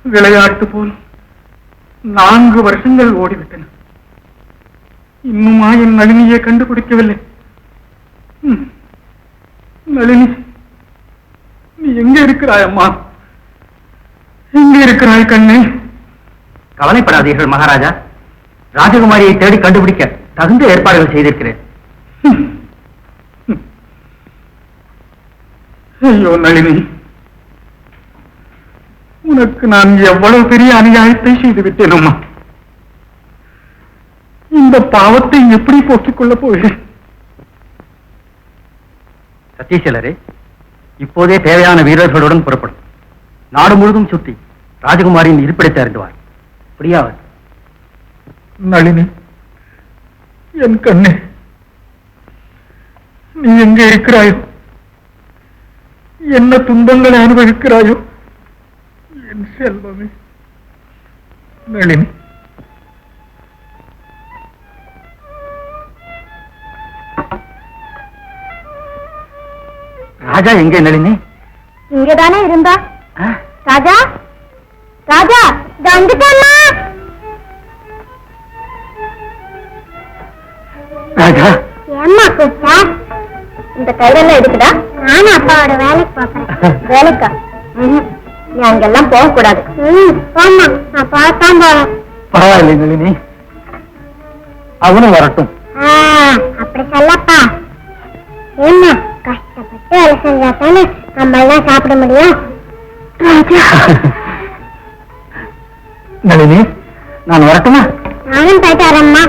விளையாட்டு போல் 4 வருஷங்கள் ஓடிவிட்டன. இன்னுமா என் நளினியை கண்டுபிடிக்கவில்லை? நளினி, நீ எங்க இருக்கிறாய் அம்மா? எங்க இருக்கிறாய் கண்ணே? கவலைப்படாதீர்கள் மகாராஜா. ராஜகுமாரியை தேடி கண்டுபிடிக்க தகுந்த ஏற்பாடுகள் செய்திருக்கிறேன். ஐயோ நளினி, உனக்கு நான் எவ்வளவு பெரிய அநியாயத்தை செய்துவிட்டேன் அம்மா. இந்த பாவத்தை எப்படி போக்கிக் கொள்ளப் போகிறேன்? சத்தீஸ்வரரே, இப்போதே தேவையான வீரர்களுடன் புறப்படும். நாடு முழுதும் சுற்றி ராஜகுமாரியின் இருப்பிடத்தை அறிந்துவார். புரியாது நளினி, என் கண்ணே, நீ எங்கே இருக்கிறாயோ? என்ன துன்பங்களை அனுபவிக்கிறாயோ? என் செல்வமே நளினி. ராஜா எங்கே நளினி? இங்கதானே இருந்தா. ராஜா, ராஜா வந்துட்டா. ராஜா, ஏம்மா கூப்பிட்டா? இந்த கையெல்லாம் எடுக்குதா? நானும் அப்பாவோட வேலைக்கு போறேன். வேலைக்கா? நீ அங்கெல்லாம் போக கூடாது. போமா, நான் பார்த்தான் போறேன். பரவாயில்லை நளினி, அவனும் வரட்டும். அப்படி சொல்லப்பா. ஏம்மா, கஷ்டப்பட்டு வேலை செஞ்சா தானே நம்ம எல்லாம் சாப்பிட முடியும். நளினி, நான் வரட்டுமா? நானும் போயிட்டு வரேம்மா.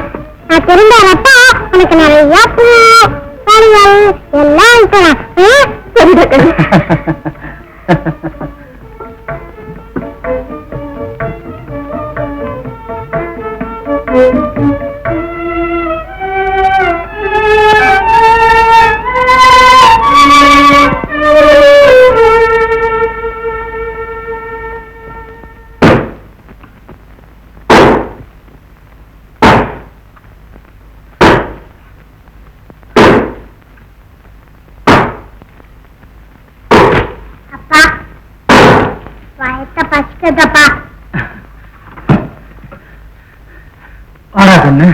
நான் திரும்ப வரப்பா உனக்கு நிறைய பூ பழங்கள் எல்லாம் இருக்கிறேன். பசிச்சதப்பா. ஆடா கண்ணு.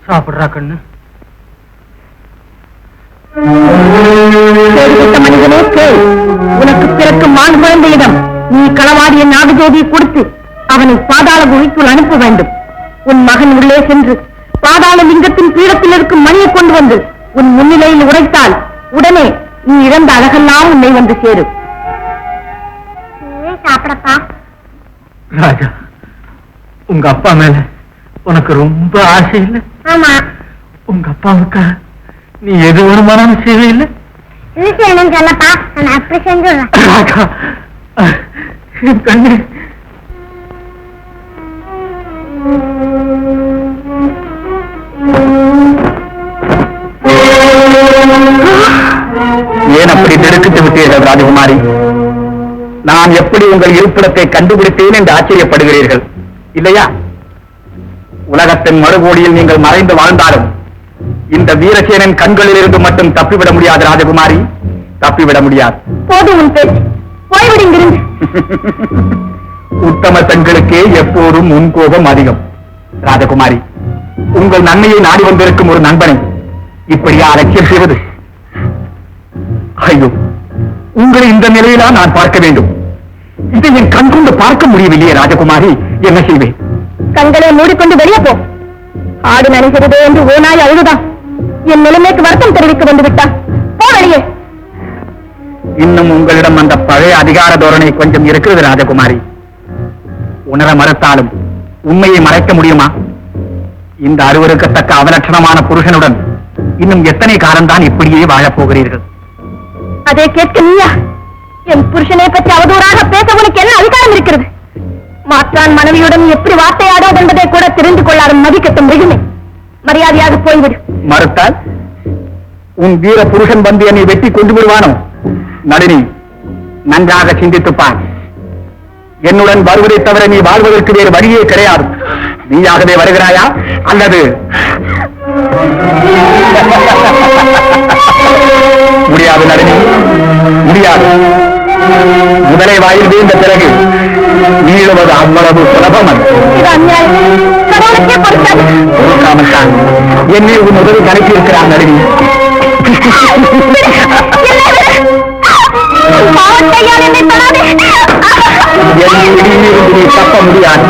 சாப்பிடுறா கண்ணு. மனிதனே கேள், உனக்கு பிறக்கும் மான் குழந்தையிடம் நீ களவாடிய நாகஜோதியை கொடுத்து அவனை பாதாள குகைக்குள் அனுப்ப வேண்டும். உன் மகன் உள்ளே சென்று பாதாள லிங்கத்தின் பீடத்தில் இருக்கும் மணியை கொண்டு வந்து உன் முன்னிலையில் உரைத்தால் உடனே நீ இழந்த அழகெல்லாம் உன்னை வந்து சேரும். சாப்பிடப்பா. ராஜா, உங்க அப்பா மேல உனக்கு ரொம்ப ஆசை இல்லை? ஆமா. உங்க அப்பாவுக்கா நீ எது வருமானம் செய்யவில்லை? சொல்லப்பா, நான் அப்படி செஞ்சுடுறேன். கண்ணு, ஏன் அப்படி நெருக்கிட்டு விட்டீர்கள் ராஜகுமாரி? நான் எப்படி உங்கள் இருப்பிடத்தை கண்டுபிடித்தேன் என்று ஆச்சரியப்படுகிறீர்கள் இல்லையா? உலகத்தின் மறுகோடியில் நீங்கள் மறைந்து வாழ்ந்தாலும் இந்த வீரசேனன் கண்களில் இருந்து மட்டும் தப்பிவிட முடியாது ராஜகுமாரி, தப்பிவிட முடியாது. போதும் உன் பேச்சு, போய்விடுங்கிறது. உத்தம பெண்களுக்கே எப்போதும் முன்கோபம் அதிகம். ராஜகுமாரி, உங்கள் நன்மையை நாடி வந்திருக்கும் ஒரு நண்பனை இப்படியா அலட்சியம் செய்வது? ஐயோ, உங்களை இந்த நிலையிலா நான் பார்க்க வேண்டும்? இதை என் கண் கொண்டு பார்க்க முடியவில்லையே ராஜகுமாரி, என்ன செய்வேன்? கண்களை மூடிக்கொண்டு வெளியே போ. ஆடு நனைகிறதே என்று ஓனாய் அழுதுதான் என் நிலைமைக்கு வருத்தம் தெரிவிக்க வந்து விட்டான். போ வெளியே. இன்னும் உங்களிடம் அந்த பழைய அதிகார தோரணை கொஞ்சம் இருக்கிறது ராஜகுமாரி. உணர மறுத்தாலும் உண்மையை மறைக்க முடியுமா? இந்த அருவருக்கத்தக்க அவலட்சணமான புருஷனுடன் இன்னும் எத்தனை காலம்தான் இப்படியே வாழப் போகிறீர்கள்? அதை கேட்க நீயா? என் புருஷனை பற்றி அவதூறாக பேச உனக்கு என்ன அதிகாரம் இருக்கிறது? மாற்றான் மனைவியுடன் எப்படி வார்த்தையாடாது என்பதை கூட தெரிந்து கொள்ளாத மதிக்கட்டும் மிகுமே. மரியாதையாக போய்விடு. மறுத்தால் உன் வீர புருஷன் வந்து என்னை வெட்டி கொண்டு விடுவானோ? நளினி, நன்றாக சிந்தித்துப்பான். என்னுடன் வருவதை தவிர நீ வாழ்வதற்கு வேறு வழியே கிடையாது. நீயாகவே வருகிறாயா அல்லது முடியாது நளினி, முடியாது. முதலை வாயில் வீழ்ந்த பிறகு நீளுவது அவ்வளவு சுலபம் அல்ல. பொறுக்காமத்தான் என்னை உன் உதவி கணக்கி இருக்கிறான் நளினி. என் பிடியிலிருந்து நீ தப்ப முடியாது.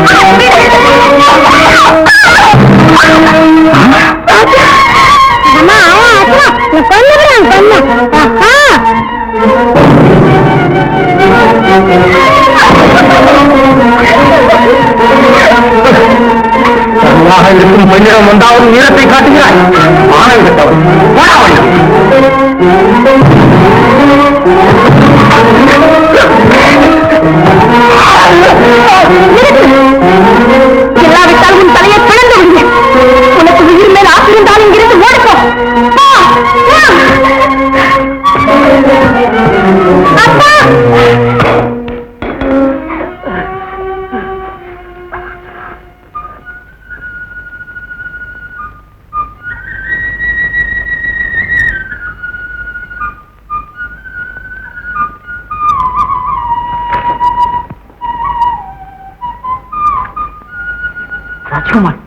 இருக்கும் பெண்ணிடம் வந்தாவது நீளத்தை காட்டுகிறாய். மாணவி கட்டவன் இல்லாவிட்டால் உன் தலையை பிளந்து விடுவேன். உனக்கு உயிர் மேல் ஆசிருந்தாலும் இங்கிருந்து ஓடுப்போம். ராஜ்குமார்,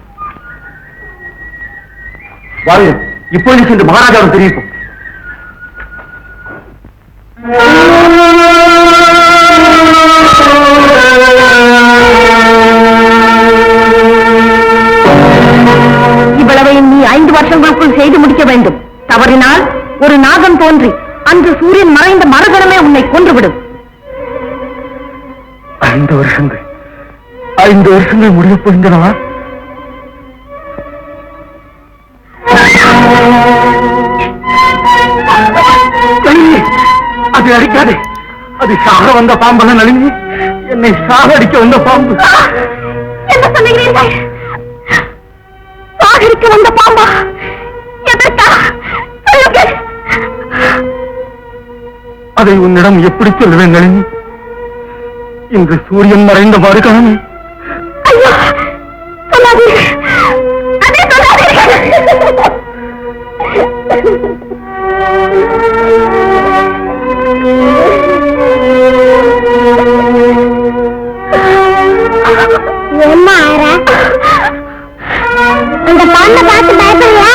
வாருங்கள். இப்பொழுது சென்று மகாராஜாவிடம் தெரிவிப்போம். இவ்வளவை நீ 5 வருஷங்களுக்குள் செய்து முடிக்க வேண்டும். தவறினால் ஒரு நாகம் தோன்றி அன்று சூரியன் மறைந்த மறுகணமே உன்னை கொன்றுவிடும். 5 வருஷங்கள் 5 வருஷங்கள் முடியப் போகின்றனவா? அது அடிக்காதே. அது சாக வந்த பாம்பல்ல நளினி, என்னை சாக அடிக்க வந்த பாம்பு. என்ன சொல்லுகிறீர்கள்? சாகடிக்க வந்த பாம்பா? எதற்கா? சொல்லுங்கள். அதை உன்னிடம் எப்படி சொல்லுவேன் நளினி? இன்று சூரியன் மறைந்த மறுகணமே. ஐயோ, சொல்லாதீர்கள். அதை சொல்லாதீர்கள். என்ன ஆறா? அந்த பாம்பை பார்த்து பயப்படுறியா?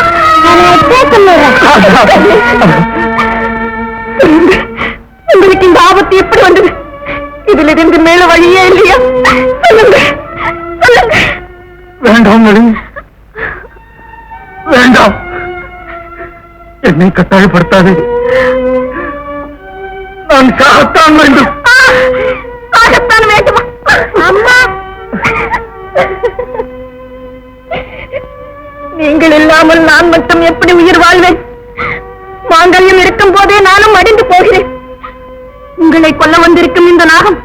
உங்களுக்கு இந்த ஆபத்து எப்படி வந்தது? இதிலிருந்து மேல வழியே இல்லையா? சொல்லுங்க, சொல்லுங்க. வேண்டாம் நளினி, வேண்டாம். என்னை கட்டாயப்படுத்தாதே. நான் சாகத்தான் வேண்டும். சாகத்தான் வேண்டுமா? அம்மா, நீங்கள் இல்லாமல் நான் மட்டும் எப்படி உயிர் வாழ்வேன்? மாங்கல்யம் இருக்கும் போதே நானும் அடிந்து போகிறேன். உங்களை கொல்ல வந்திருக்கும் இந்த நாகம்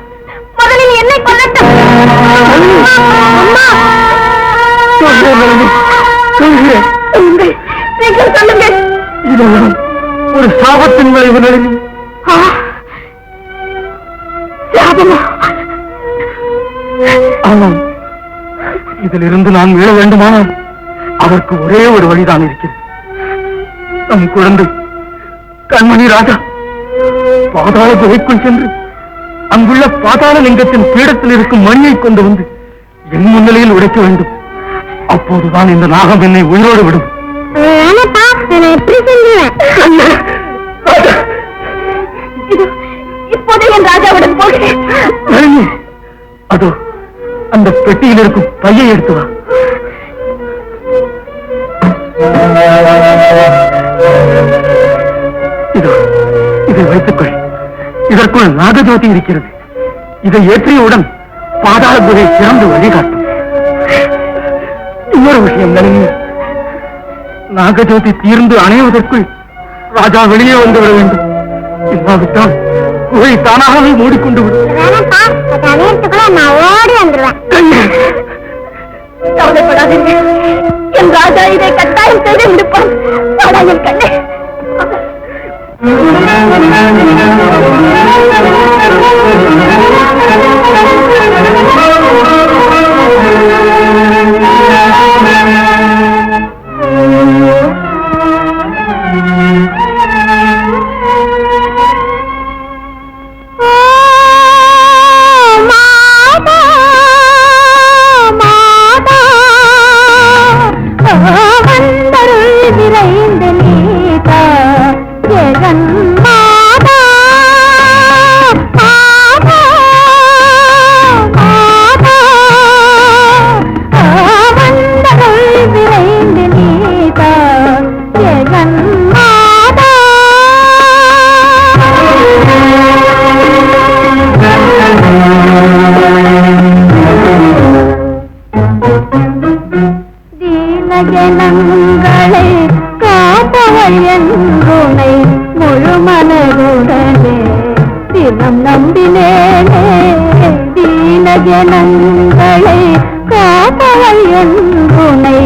முதலில் என்னை கொல்லட்டும். அம்மா, சொல்லுங்கள், நீங்கள் சொல்லுங்கள். இதெல்லாம் ஒரு சாபத்தின் விளைவு நளினி. சாபமா? ஆமாம். இதிலிருந்து நான் மீள வேண்டுமானால் அதற்கு ஒரே ஒரு வழிதான் இருக்கிறது. நம் குழந்தை கண்மணி ராஜா பாதாள குகைக்குள் சென்று அங்குள்ள பாதாள லிங்கத்தின் பீடத்தில் இருக்கும் மணியை கொண்டு வந்து என் முன்னிலையில் உடைக்க வேண்டும். அப்போதுதான் இந்த நாகம் என்னை உயிரோடு விடும். இப்போதே என் ராஜாவுடன் போகிறேன். அதோ அந்த பெட்டியில் இருக்கும் பையை எடுத்து வா. இதோ இதை வைத்துக்கொள். இதற்குள் நாகஜோதி இருக்கிறது. இதை ஏற்றியவுடன் பாதாள குகை திறந்து வழிகாட்டும். இன்னொரு விஷயம் நளினி, நாகஜோதி தீர்ந்து அணைவதற்குள் ராஜா வெளியே வந்துவிட வேண்டும். இல்லாவிட்டால் குகை தானாகவே மூடிக்கொண்டு விடும். நான் ஓடி வந்துடுவேன். கவலைப்படாதீங்க, என் ராஜா இதை கட்டாயம் செய்து முடிப்பான். என் கண்ணே, தீனஜனங்களை காப்பவள் என்றுனை முழுமனருடனே தினம் நம்பினேனே. தீனஜனங்களை காப்பவள் என்றுனை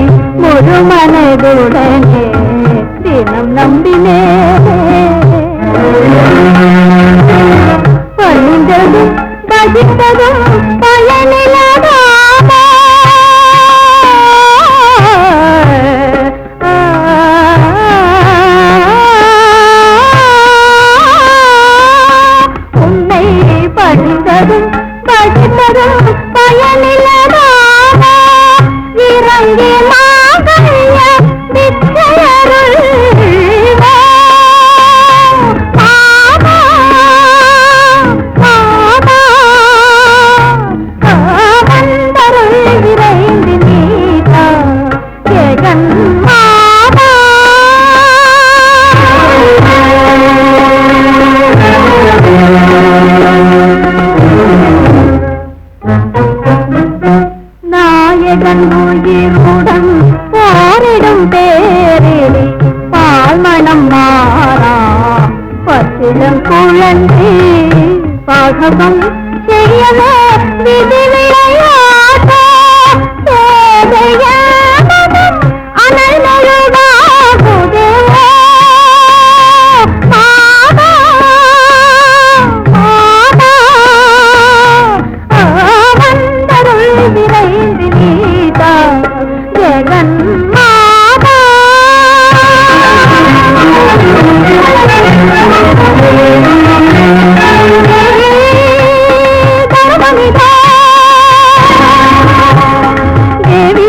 முழுமனருடனே தினம் நம்பினேனே. பணிந்ததும் பசித்ததும் பயனில்லாதாமா உன்னை பணிந்ததும் பசித்ததும் பயனில்லாதாமா இறங்கி மாங்கல்ய நிச்சயருள் நாயகன் உயிருடன் போரிடும் பேரில் பால்மணம் மாறா பச்சிடம் குழந்தை பாகவம் செய்யவே விதி விளையாட்ட அனல்மழுவாகுதே மாதா மாதா வந்தருள் விரைந்து நீதா ஜெகன் மாதா. தேவி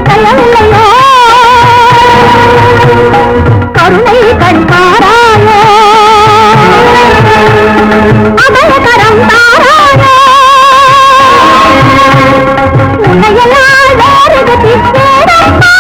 தயவில்லையோ கருணை கண்காராயோ அபயகரம் தாராயோ உன்னையெல்லாம் வேறு கதி தேடம்மா.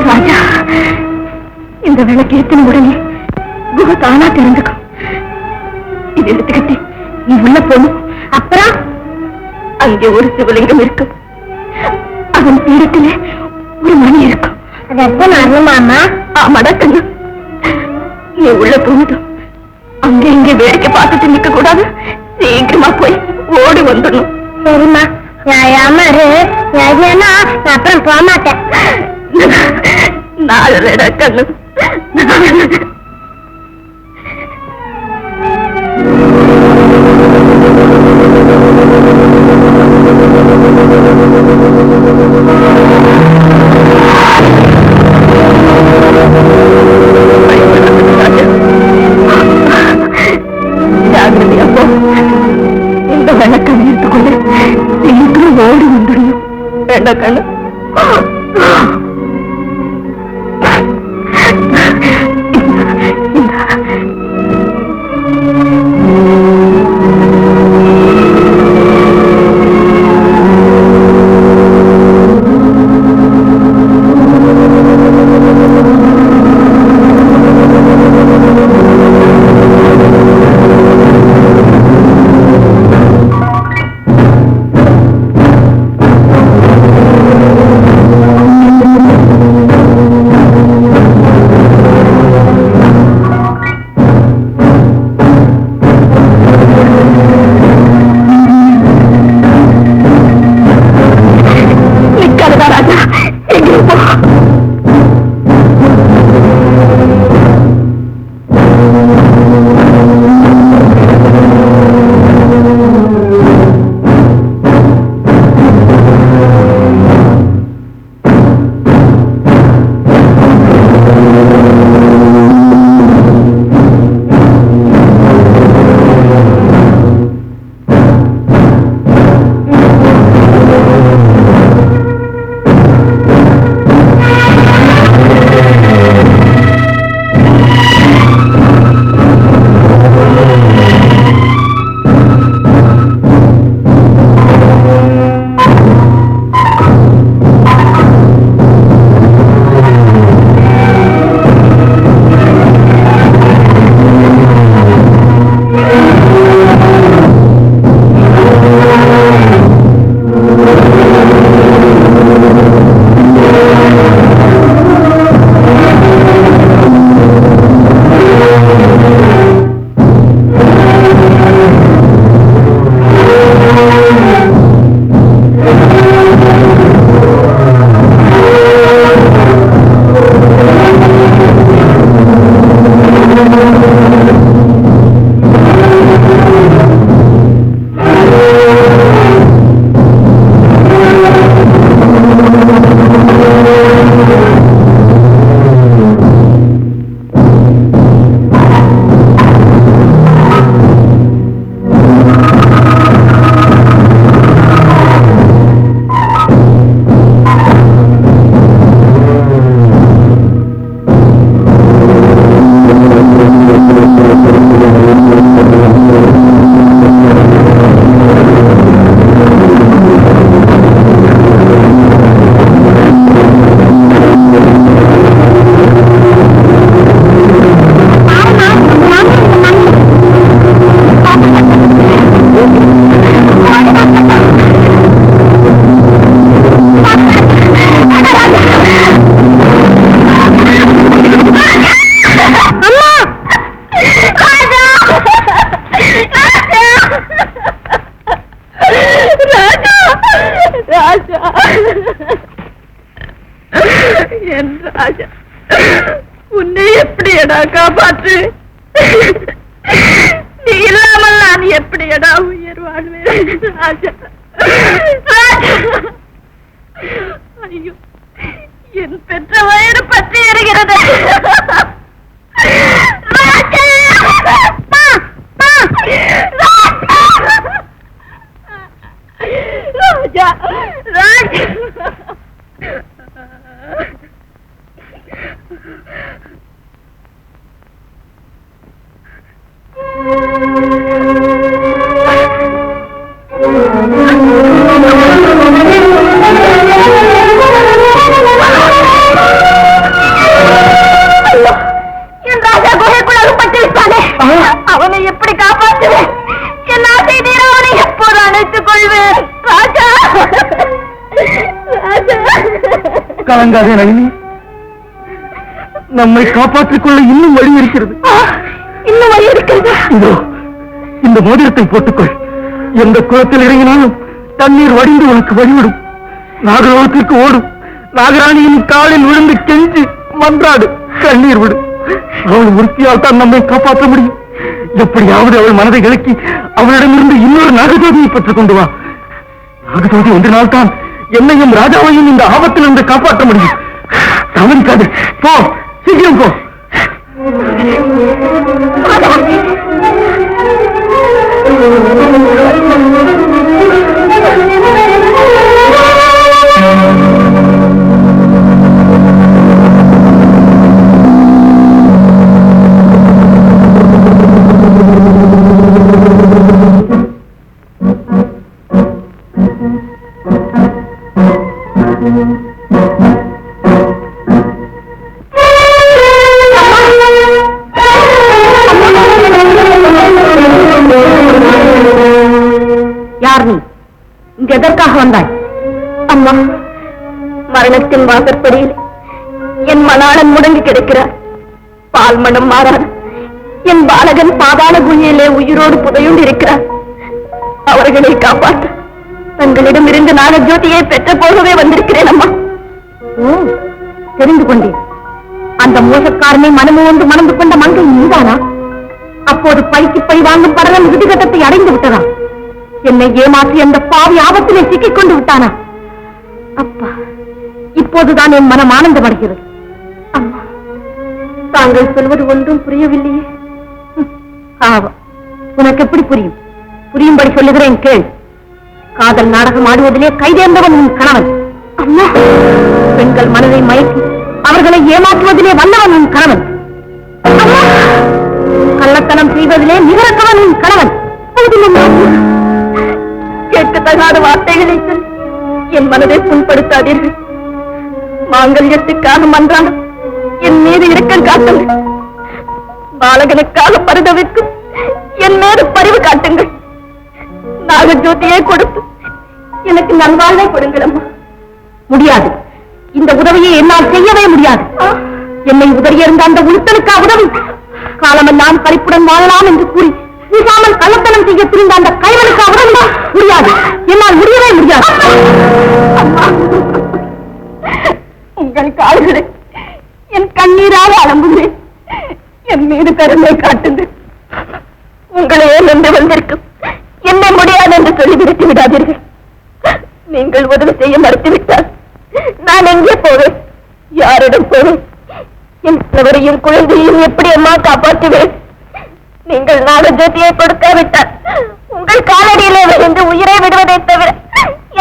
ராஜா, இந்த விளக்கு ஏத்தின உடனே குகை தானா திறந்துக்கும். இது எடுத்துக்கிட்டு நீ உள்ள போகணும். அப்புறம் அங்கே ஒரு சிவலிங்கம் இருக்கும். அதன் பீடத்திலே ஒரு மணி இருக்கும். அது எப்ப மாமா? ஆமாடா கண்ணு, நீ உள்ள போனதும் அங்க இங்க வேடிக்கை பார்த்துட்டு நிக்க கூடாது. சீக்கிரமா போய் ஓடி வந்துடணும். சரிம்மா, நியாயமாரு. நியாயமா அப்புறம் போக மாட்டேன். நாளடா கண்ணு. இந்த விளக்கம் எடுத்துக்கொண்டு சீக்கிரம் ஓடி வந்துடணும். வேண்டாம் கண்ணு. உன்னை எப்படியடா காப்பாற்று? நீ இல்லாமல் நான் எப்படியடா உயிர் வாழ்வேன்? ராஜா, ஐயோ, என் பெற்ற வயிறு பற்றி எறிகிறது. ராஜா, ராஜா, என் ராஜா குகைக்குள் அகப்பட்டிருப்பானே, அவனை எப்படி காப்பாற்றுவேன்? என் ஆசை தீர அவனை எப்போது அணைத்துக் கொள்வேன்? ராஜா, கலங்காதே நளினி, நம்மை காப்பாற்றிக் கொள்ள இன்னும் வழி இருக்கிறது. இன்னும் வழி இருக்கிறது. இதோ இந்த மோதிரத்தை போட்டுக்கொள். எந்த குளத்தில் இறங்கினாலும் தண்ணீர் வடிந்து உனக்கு வழிவிடும். நாகலோகத்திற்கு ஓடும். நாகராணியின் காலில் விழுந்து கெஞ்சி மன்றாடு, கண்ணீர் விடும். அவள் உறுதியால் தான் நம்மை காப்பாற்ற முடியும். எப்படியாவது அவள் மனதை இழக்கி அவளிடமிருந்து இன்னொரு நாகஜோதியை பெற்றுக் கொண்டு வா. நாகஜோதி ஒன்றினால் தான் என்னையும் ராஜாவையும் இந்த ஆபத்திலிருந்து காப்பாற்ற முடியும். கவனிக்காது, போ, சீக்கிரம் போ. யார் நீ? இங்கு எதற்காக வந்தாய்? அம்மா, மரணத்தின் வாசற்படியில் என் மணாளன் முடங்கி கிடக்கிறார். பால் மனம் மாறாத என் பாலகன் பாதாள குழியிலே உயிரோடு புதையுண்டு இருக்கிறார். அவர்களை காப்பாற்ற தங்களிடம் இருந்து நாகஜோதியை பெற்ற போகவே வந்திருக்கிறேன் அம்மா. ஓ, தெரிந்து கொண்டேன். அந்த மோசக்காரனை மனமோந்து மணந்து கொண்ட மங்கை நீதானா? அப்போது பைக்கு பை வாங்கும் படலம் விதிகட்டத்தை அடைந்து விட்டதா? என்னை ஏமாற்றி அந்த பாவி ஆபத்திலே சிக்கிக் கொண்டு விட்டானா? அப்பா, இப்போதுதான் என் மனம் ஆனந்தமடைகிறது. அம்மா, தாங்கள் சொல்வது ஒன்றும் புரியவில்லையே. ஆவா, உனக்கு எப்படி புரியும்? புரியும்படி சொல்லுகிறேன் கேள். காதல் நாடகம் ஆடுவதிலே கைதேர்ந்தவன் உன் கணவன். அம்மா, பெண்கள் மனதை மயக்கி அவர்களை ஏமாற்றுவதிலே வல்லவன் உன் கணவன். அம்மா, கள்ளத்தனம் செய்வதிலே நிகரத்தவன் உன் கணவன். கேட்கத்தகாத வார்த்தைகளை சொல்லி என் மனதை புண்படுத்தாதீர்கள். மாங்கல்யத்துக்காக மன்றாடும் என் மீது இரக்கம் காட்டுங்கள். பாலகனுக்காக பரிதவிக்கும் என் மீது பரிவு காட்டுங்கள். நாகஜோதியை கொடுத்து எனக்கு நல்வாழ்வை கொடுங்கள் அம்மா. முடியாது, இந்த உதவியை என்னால் செய்யவே முடியாது. என்னை உதறியிருந்த அந்த உளுத்தனுக்கா உதவி? காலமெல்லாம் பறிப்புடன் வாழலாம் என்று கூறி வீசாமல் கள்ளத்தனம் செய்ய திரிந்த அந்த கைவனுக்கா உதவியா? முடியாது, என்னால் முடியவே முடியாது. உங்கள் கால்களை என் கண்ணீராக அலம்புகிறேன். என் மீது கருணை காட்டுங்கள். உங்களையே நின்று வந்திருக்கும் என்னை முடியாது என்று சொல்லி விடுத்து விடாதீர்கள். நீங்கள் உதவி செய்ய மறுத்துவிட்டால் நான் எங்கே போவேன்? யாரிடம் போவேன்? என் கணவரையும் குழந்தையையும் எப்படி அம்மா காப்பாற்றுவேன்? நீங்கள் நாகஜோதியை கொடுக்காவிட்டால் உங்கள் காலடியிலே விழுந்து உயிரை விடுவதை தவிர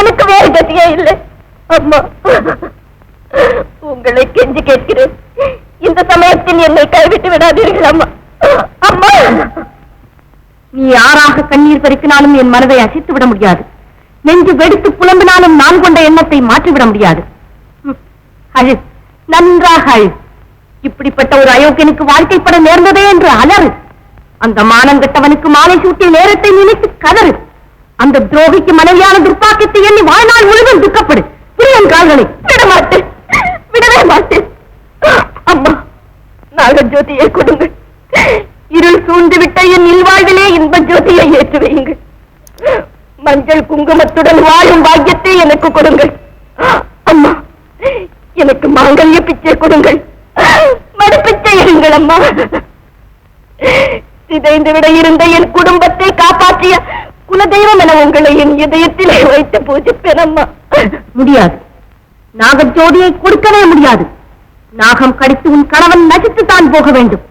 எனக்கு வேறு கதியே இல்லை. அம்மா, உங்களை கெஞ்சி கேட்கிறேன், இந்த சமயத்தில் என்னை கைவிட்டு விடாதீர்கள் அம்மா. அம்மா, நீ யாராக கண்ணீர் பறிக்கினாலும் என் மனதை அசைத்து விட முடியாது. நெஞ்சு வெடித்து புலம்பினாலும் நான் கொண்ட எண்ணத்தை மாற்றிவிட முடியாது. அழு, நன்றாக அழு. இப்படிப்பட்ட ஒரு அயோக்கியனுக்கு வாழ்க்கைப்பட நேர்ந்ததே என்று அலறு. அந்த மானங்கட்டவனுக்கு மாலை சூட்டிய நேரத்தை நினைத்து கதறு. அந்த துரோகிக்கு மனைவியான துர்ப்பாக்கியத்தை எண்ணி வாழ்நாள் முழுவதும் துக்கப்படு. புரியன் கால்களை விடமாட்டேன், விடவே மாட்டேன். அம்மா, நாகஜோதியை கொடுங்கள். இருள் சூழ்ந்து விட்ட என் இல்வாழ்விலே இன்ப ஜோதியை ஏற்றி வையுங்கள். மஞ்சள் குங்குமத்துடன் வாழும் பாக்கியத்தை எனக்கு கொடுங்கள். அம்மா, எனக்கு மாங்கல்ய பிச்சை கொடுங்கள். மறுபிச்சை மன்னியுங்கள் அம்மா. சிதைந்து விட இருந்த என் குடும்பத்தை காப்பாற்றிய குலதெய்வம் என உங்களை என் இதயத்திலே வைத்து பூஜிப்பேன் அம்மா. முடியாது, நாகஜோதியை கொடுக்கவே முடியாது. நாகம் கடித்து உன் கணவன் நசித்துத்தான் போக வேண்டும்.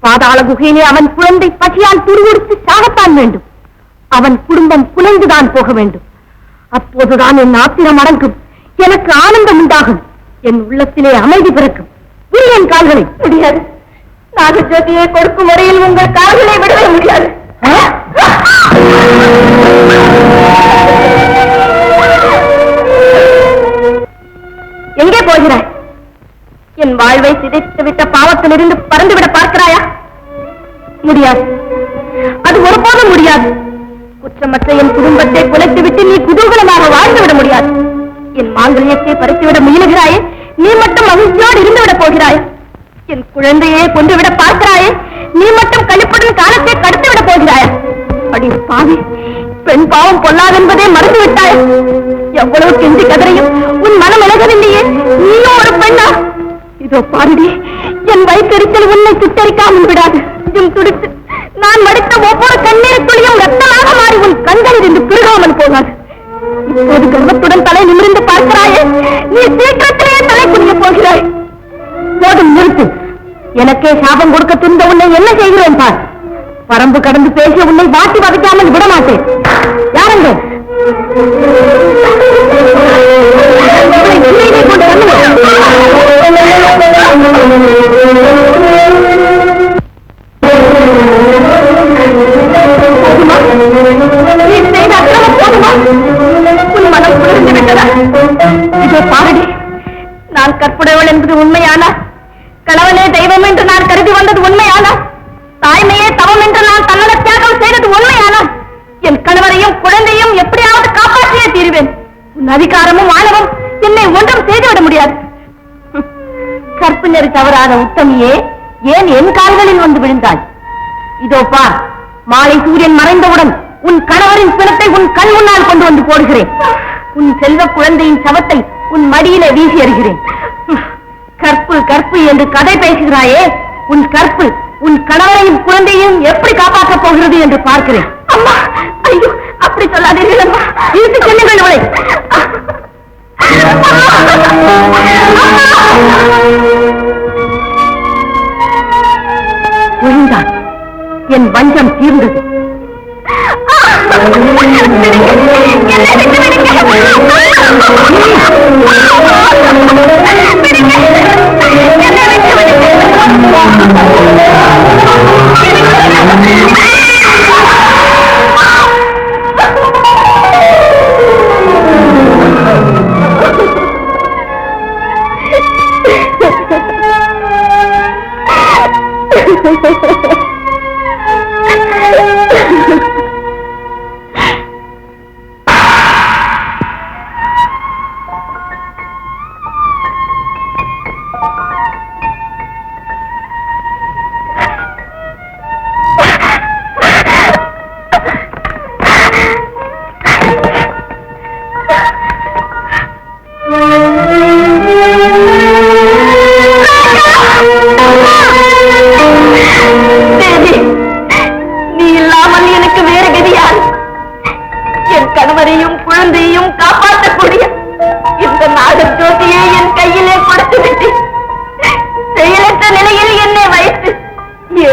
பாதாள குகையிலே அவன் குழந்தை பசியால் துருவுடுத்து சாகத்தான் வேண்டும். அவன் குடும்பம் குலைந்துதான் போக வேண்டும். அப்போதுதான் என் ஆத்திரம் அடங்கும், எனக்கு ஆனந்தம் உண்டாகும், என் உள்ளத்திலே அமைதி பிறக்கும். என் கால்களை முடியாது. நாகஜோதியை கொடுக்கும் முறையில் உங்கள் கால்களை விடவே முடியாது. எங்கே போகிறாய்? என் வாழ்வை சிதைத்து விட்ட பாவத்திலிருந்து பறந்துவிட பார்க்கிறாயா? முடியாது, அது ஒருபோதும் முடியாது. குற்றமற்ற என் குடும்பத்தை குலைத்துவிட்டு நீ குதூகலமாக வாழ்ந்துவிட முடியாது. என் மாங்கல்யத்தை பறித்துவிட முயலுகிறாயே, நீ மட்டும் மகிழ்ச்சியோடு இருந்துவிடப் போகிறாய். என் குழந்தையே கொண்டுவிட பார்க்கிறாயே, நீ மட்டும் கழிப்புடன் காலத்தை கடத்திவிடப் போகிறாய். அடி பாவி, பெண் பாவம் பொல்லாதென்பதே மறந்து விட்டாய். எவ்வளவு கெஞ்சி கதறையும் உன் மனம் இழகவில்லையே, நீயும் ஒரு பெண்ணா? இதோ பாருடி, என் வயிற்றெரிச்சல் உன்னை சுட்டரிக்காமல் விடாது. துடித்து நான் மடித்த ஒவ்வொரு கண்ணீர் துளியும் ரத்தமாக மாறி உன் கண்களில் இருந்து பிறகாமல் போகாது. இப்போது கர்வத்துடன் தலை நிமிர்ந்து பார்க்கிறாயே, நீ சீக்கிரத்திலேயே தலை குனிய போகிறாய். போதும், நிறுத்து. எனக்கே சாபம் கொடுக்க துணிந்த உன்னை என்ன செய்கிறேன் பார். வரம்பு கடந்து பேசிய உன்னை வாட்டி வதைக்காமல் விட மாட்டேன். யாருங்க பாரடி, நான் கற்புடையவள் என்பது உண்மையானா, கணவனே தெய்வம் என்று நான் கருதி வந்தது உண்மையானா, தாய்மையே தவம் என்று நான் தன்னல தியாகம் செய்தது உண்மையானா, என் கணவரையும் குழந்தையும் எப்படியாவது காப்பாற்றியே தீருவேன். உன் அதிகாரமும் ஆணவம் என்னை ஒன்றும் செய்துவிட முடியாது. கற்பு நெறி தவறாத உத்தமியே, ஏன் என் கால்களில் வந்து விழுந்தாய்? இதோ பார், மாலை சூரியன் மறைந்தவுடன் உன் கணவரின் பிணத்தை உன் கண் முன்னால் கொண்டு வந்து போடுகிறேன். உன் செல்வ குழந்தையின் சவத்தை உன் மடியிலே வீசி எறிகிறேன். கற்பு கற்பு என்று கதை பேசுகிறாயே, உன் கற்பு உன் கணவரையும் குழந்தையும் எப்படி காப்பாற்றப் போகிறது என்று பார்க்கிறேன். அம்மா, ஐயோ, அப்படி சொல்லாதீர்கள் அம்மா. இழுத்து செல்லுங்கள் அவளை. ஒழிந்தான், என் வஞ்சம் தீர்ந்தது.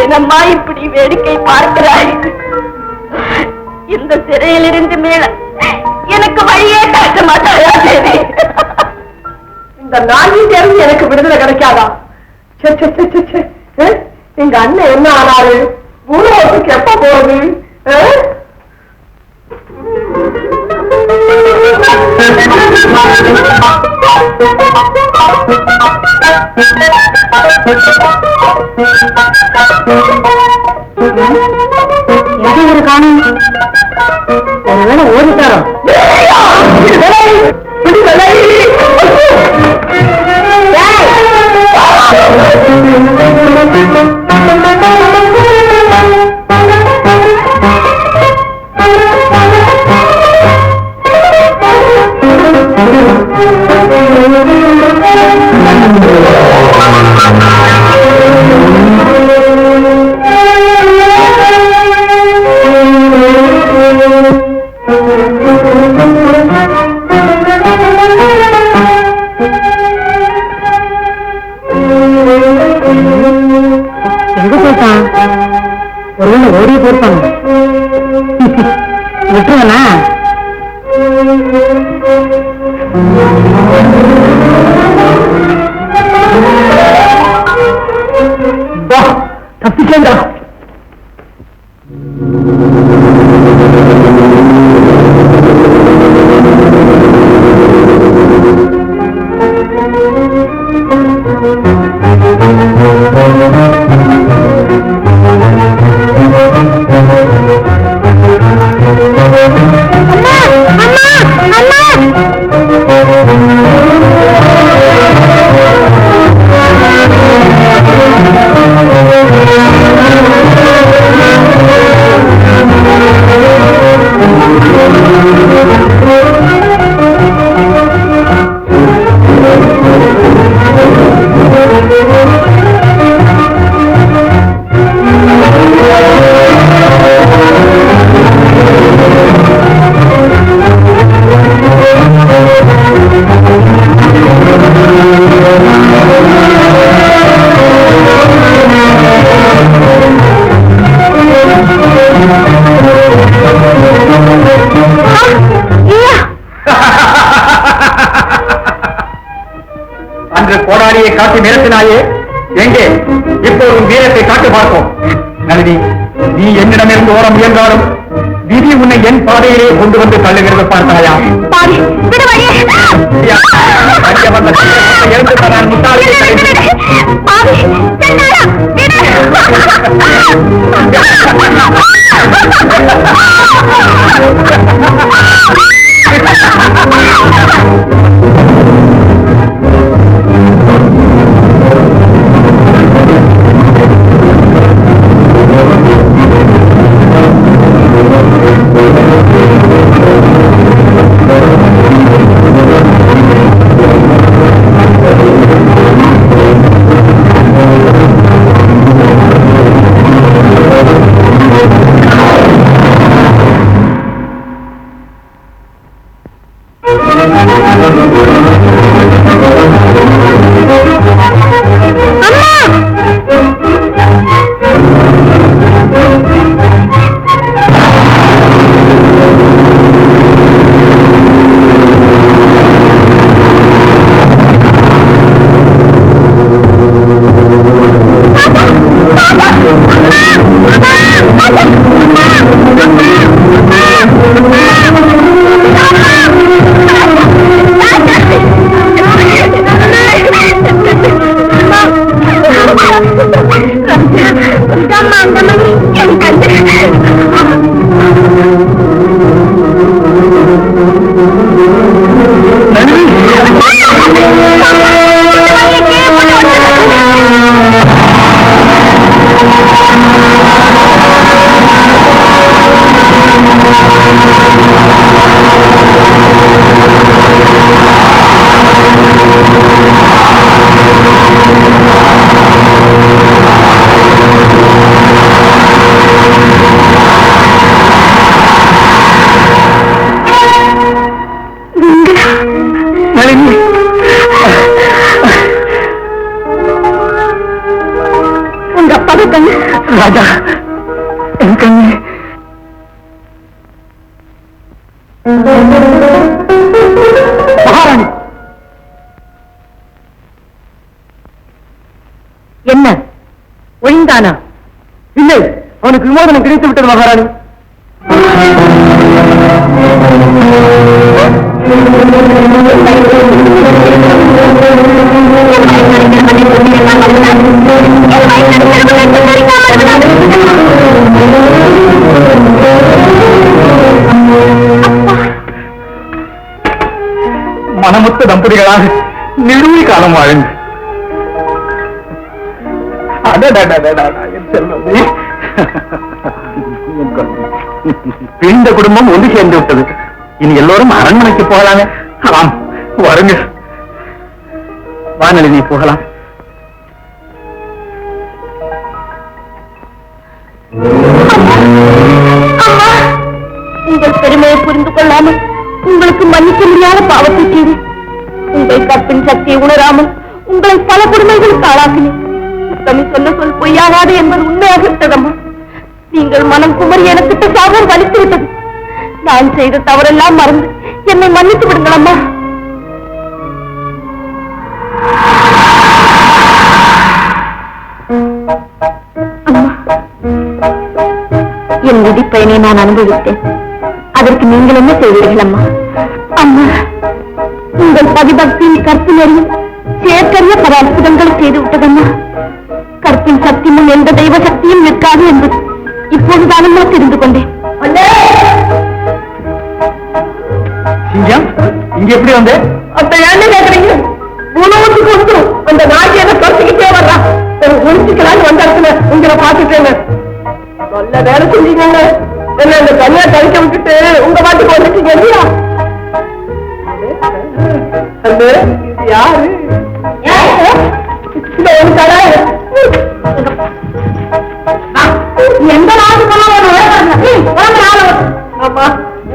என்னம்மா இப்படி வேடிக்கை பார்க்கிறாய்? இந்த சிறையில் இருந்து மீள எனக்கு வழியே காட்ட மாட்டாயா தேவி? இந்த நாளில் இருந்து எனக்கு விடுதலை கிடைக்காதா? எங்க அண்ணன் என்ன ஆனாரு? பூலோகத்துக்கு எப்ப போகுது? எது காணும்? ஒருவேளை ஓடிட்டாரோ? எங்க போயிட்டான்? ஒருவேளை ஓடியே போயிருப்பாங்க. விட்டுருவனா? தப்பிச்சேண்டா. கோடாரியை காட்டி மிரட்டினாயே, எங்கே இப்போது வீரத்தை காட்டு பார்ப்போம். நளினி, நீ என்னிடமிருந்து ஓட முயன்றாலும் விதி உன்னை என் பாதையிலே கொண்டு வந்து தள்ளுகிறது பார்த்தாயா? எழுந்து தரான் முட்டாளி. ராஜா, என் கண்ணு. மகாராணி, என்ன ஒழிந்தானா? இல்லை, அவனுக்கு விமோசனம் கிடைத்து விட்டது மகாராணி. மனமுத்த தம்பதிகளாக நெடுமை காலம் வாழ்ந்து பிரிந்த குடும்பம் ஒன்று சேர்ந்து விட்டது. இனி எல்லோரும் அரண்மனைக்கு போகலாமே. ஆம், வருங்க. வானொலி, நீ போகலாம். உங்கள் பெருமையை புரிந்து கொள்ளாமல் உங்களுக்கு மன்னிக்க முடியாத பாவத்தை செய்து உங்கள் கற்பின் சக்தியை உணராமல் உங்களை பல கொடுமைகளுக்கு ஆளாக்கினேன். உத்தமி சொன்ன சொல் பொய்யாகாது என்பது உண்மையாக விட்டதம்மா. நீங்கள் மனம் குமரி எனக்கிட்ட சாபம் வலித்து விட்டது. நான் செய்த தவறெல்லாம் மறந்து என்னை மன்னித்து விடுங்கள் அம்மா. என் விதிப்பயனை நான் அனுபவித்தேன். அதற்கு நீங்கள் என்ன செய்வீர்கள் அம்மா? அம்மா, உங்கள் பதிபக்தியின் கற்பினரையும் செயற்கரிய பல அற்புதங்களை செய்து விட்டதம்மா. கற்பின் சக்தி முன் எந்த தெய்வ சக்தியும் நிற்காது என்பது இப்போதுதானம்மா தெரிந்து கொண்டேன். சிங்கம், இங்க எப்படி வந்து? அப்ப என்ன கேக்குறீங்க? உணவுக்கு வந்து அந்த நாட்டியத்தை குறைச்சிக்கிட்டே வர்றா. ஒரு ஒழிச்சுக்கலான்னு வந்த இடத்துல உங்களை பார்த்துட்டேங்க. நல்ல வேலை செஞ்சீங்க. என்ன இந்த தனியா கழிக்க விட்டுட்டு உங்க பாட்டுக்கு வந்துட்டீங்க இல்லையா? இது யாரு? இந்த ஒரு கடை எந்த நாட்டுக்கெல்லாம் ஒரு ஆமா,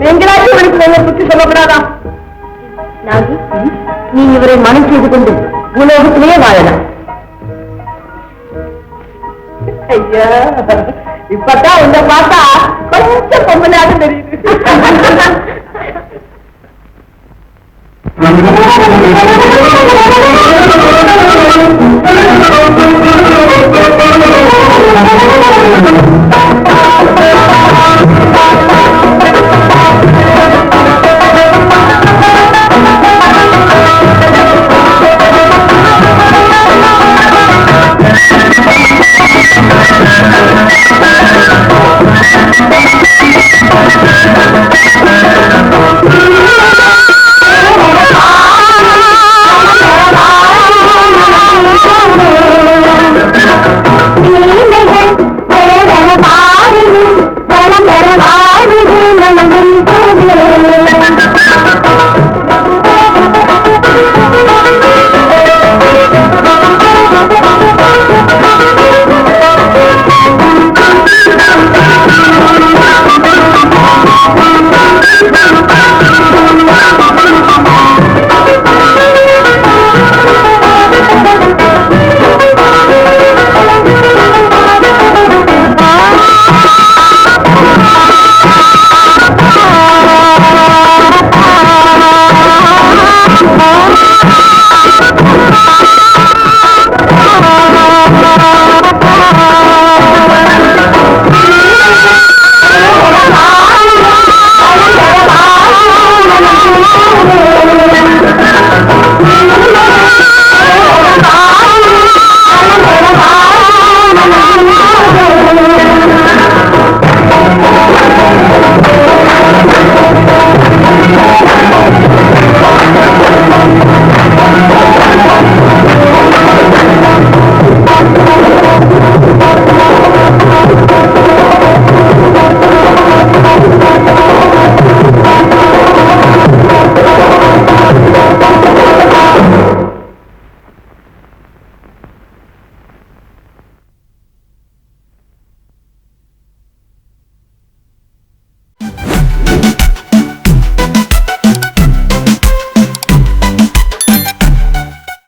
நீங்களாச்சும் எனக்கு புத்தி சொல்லப்படாதா? நாகி, நீ இவரை மனம் செய்து கொண்டு உலகத்திலேயே வாழலாம். ஐயா, இப்பதான் உன்னை பார்த்தா கொஞ்சம் பொம்மலாக தெரியுது.